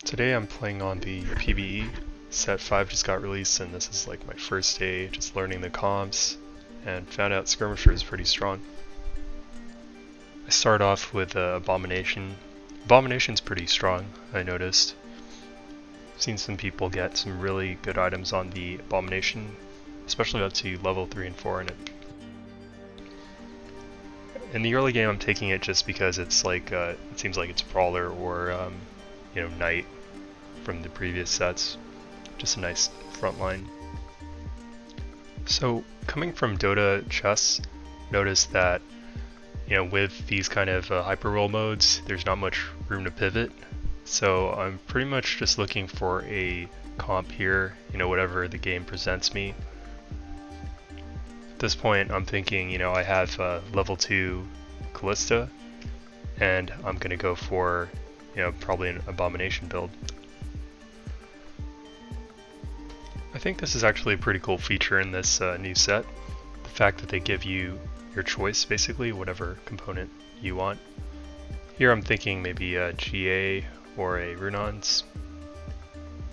Today I'm playing on the PBE. Set 5 just got released and this is like my first day just learning the comps and found out Skirmisher is pretty strong. I start off with Abomination. Abomination's pretty strong, I noticed. I've seen some people get some really good items on the Abomination, especially up to level 3 and 4 in it. In the early game I'm taking it just because it's like, it seems like it's Brawler or Knight from the previous sets. Just a nice front line. So coming from Dota chess, notice that with these kind of hyper roll modes, there's not much room to pivot. So I'm pretty much just looking for a comp here, whatever the game presents me. At this point, I'm thinking, I have level 2 Callista, and I'm gonna go for, probably an Abomination build. I think this is actually a pretty cool feature in this new set. The fact that they give you your choice, basically, whatever component you want. Here I'm thinking maybe a GA or a Runons.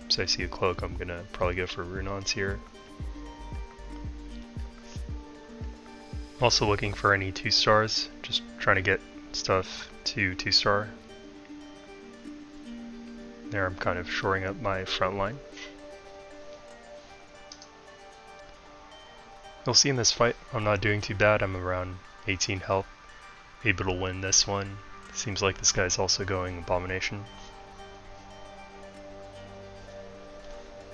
So I see a cloak, I'm gonna probably go for Runons here. Also looking for any 2-stars, just trying to get stuff to 2-star. There I'm kind of shoring up my front line. You'll see in this fight, I'm not doing too bad. I'm around 18 health, able to win this one. Seems like this guy's also going Abomination.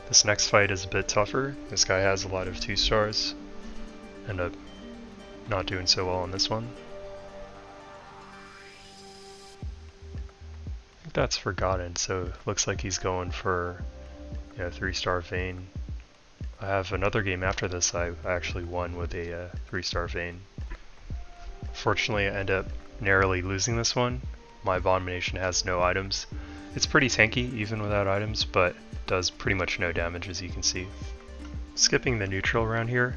This next fight is a bit tougher. This guy has a lot of 2-stars. End up not doing so well on this one. I think that's Forgotten, so it looks like he's going for 3-star Vayne. I have another game after this I actually won with a 3-star Vayne. Fortunately, I end up narrowly losing this one. My Abomination has no items. It's pretty tanky even without items, but does pretty much no damage, as you can see. Skipping the neutral round here,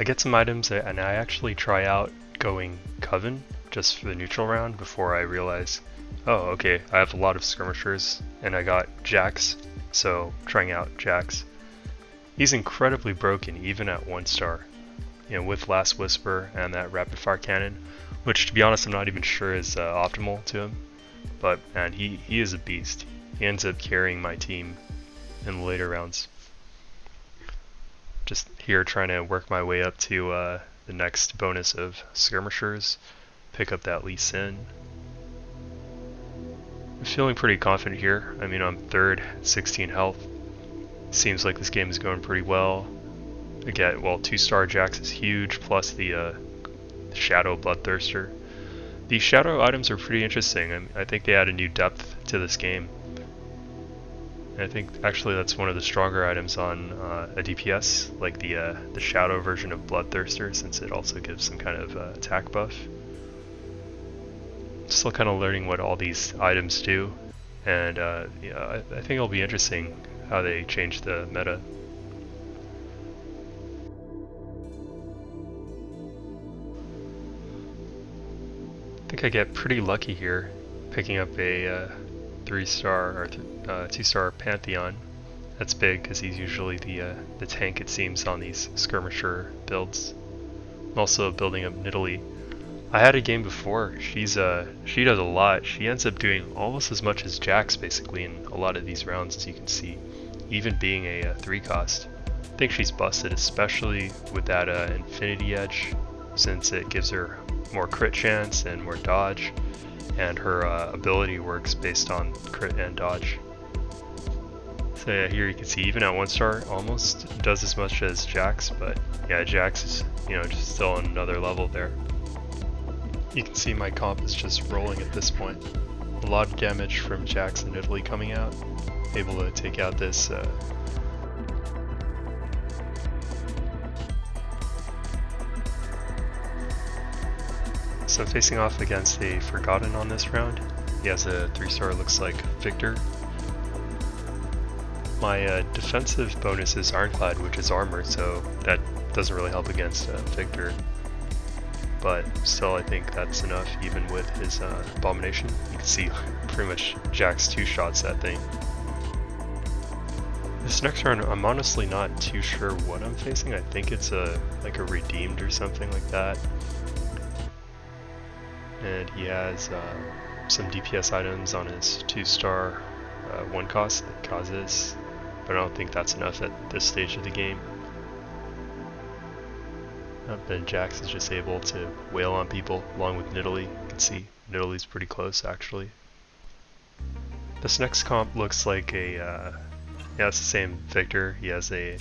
I get some items and I actually try out going Coven just for the neutral round before I realize, oh okay, I have a lot of Skirmishers and I got Jax, so trying out Jax. He's incredibly broken even at 1-star, with Last Whisper and that rapid fire cannon, which to be honest I'm not even sure is optimal to him, but man, he is a beast. He ends up carrying my team in the later rounds. Just here trying to work my way up to the next bonus of Skirmishers, pick up that Lee Sin. I'm feeling pretty confident here. I mean, I'm 3rd, 16 health. Seems like this game is going pretty well. Again, well, 2-star Jax is huge, plus the Shadow Bloodthirster. These Shadow items are pretty interesting. I think they add a new depth to this game. And I think actually that's one of the stronger items on a DPS, like the Shadow version of Bloodthirster, since it also gives some kind of attack buff. Still kind of learning what all these items do, and I think it'll be interesting how they change the meta. I think I get pretty lucky here, picking up a 3-star or 2-star Pantheon. That's big because he's usually the tank, it seems, on these Skirmisher builds. I'm also building up Nidalee. I had a game before. She does a lot. She ends up doing almost as much as Jax basically in a lot of these rounds, as you can see, even being a 3-cost. I think she's busted, especially with that Infinity Edge, since it gives her more crit chance and more dodge, and her ability works based on crit and dodge. So yeah, here you can see even at 1-star almost does as much as Jax, but yeah, Jax is just still on another level there. You can see my comp is just rolling at this point. A lot of damage from Jax and Nidalee coming out. Able to take out this So facing off against a Forgotten on this round. He has a 3-star, looks like Victor. My defensive bonus is Ironclad, which is armor, so that doesn't really help against Victor. but still I think that's enough even with his Abomination. You can see pretty much Jax two-shots that thing. This next round, I'm honestly not too sure what I'm facing. I think it's like a redeemed or something like that. And he has some DPS items on his 2-star 1 cost that causes, but I don't think that's enough at this stage of the game. Then Jax is just able to wail on people along with Nidalee. You can see Nidalee's pretty close actually. This next comp looks like a, yeah, it's the same Victor. He has a,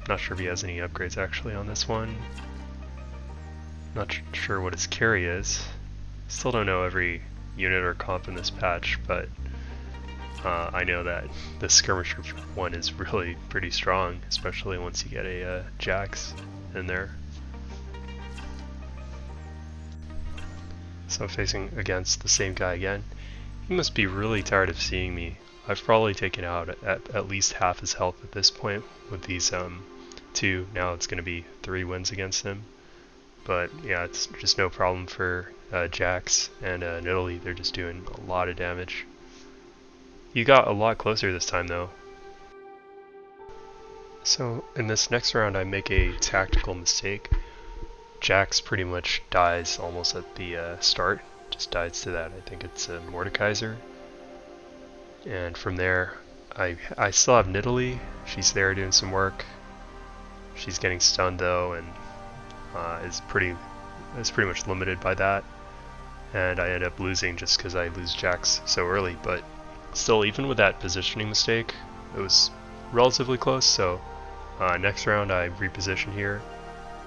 not sure if he has any upgrades actually on this one. Not sure what his carry is. Still don't know every unit or comp in this patch, but I know that the Skirmisher one is really pretty strong, especially once you get a Jax in there. So I'm facing against the same guy again. He must be really tired of seeing me. I've probably taken out at least half his health at this point with these 2. Now it's going to be 3 wins against him. But yeah, it's just no problem for Jax and Nidalee. They're just doing a lot of damage. You got a lot closer this time though. So in this next round I make a tactical mistake. Jax pretty much dies almost at the start. Just dies to that. I think it's a Mordekaiser. And from there, I still have Nidalee. She's there doing some work. She's getting stunned though, and is pretty much limited by that. And I end up losing just because I lose Jax so early. But still, even with that positioning mistake, it was relatively close. So next round I reposition here.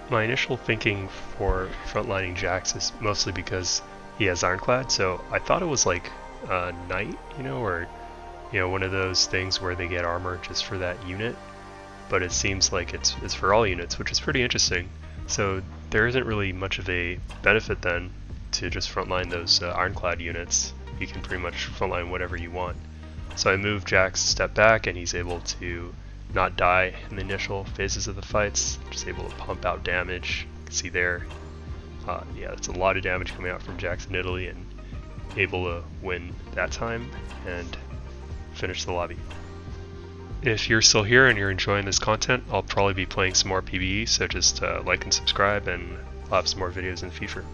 My initial thinking for frontlining Jax is mostly because he has Ironclad, so I thought it was like Knight, or one of those things where they get armor just for that unit, but it seems like it's for all units, which is pretty interesting. So there isn't really much of a benefit then to just frontline those Ironclad units. You can pretty much frontline whatever you want. So I move Jax a step back, and he's able to not die in the initial phases of the fights, just able to pump out damage. You can see there, yeah, that's a lot of damage coming out from Jax and Nidalee, and able to win that time and finish the lobby. If you're still here and you're enjoying this content, I'll probably be playing some more PBE, so just like and subscribe, and I'll have some more videos in the future.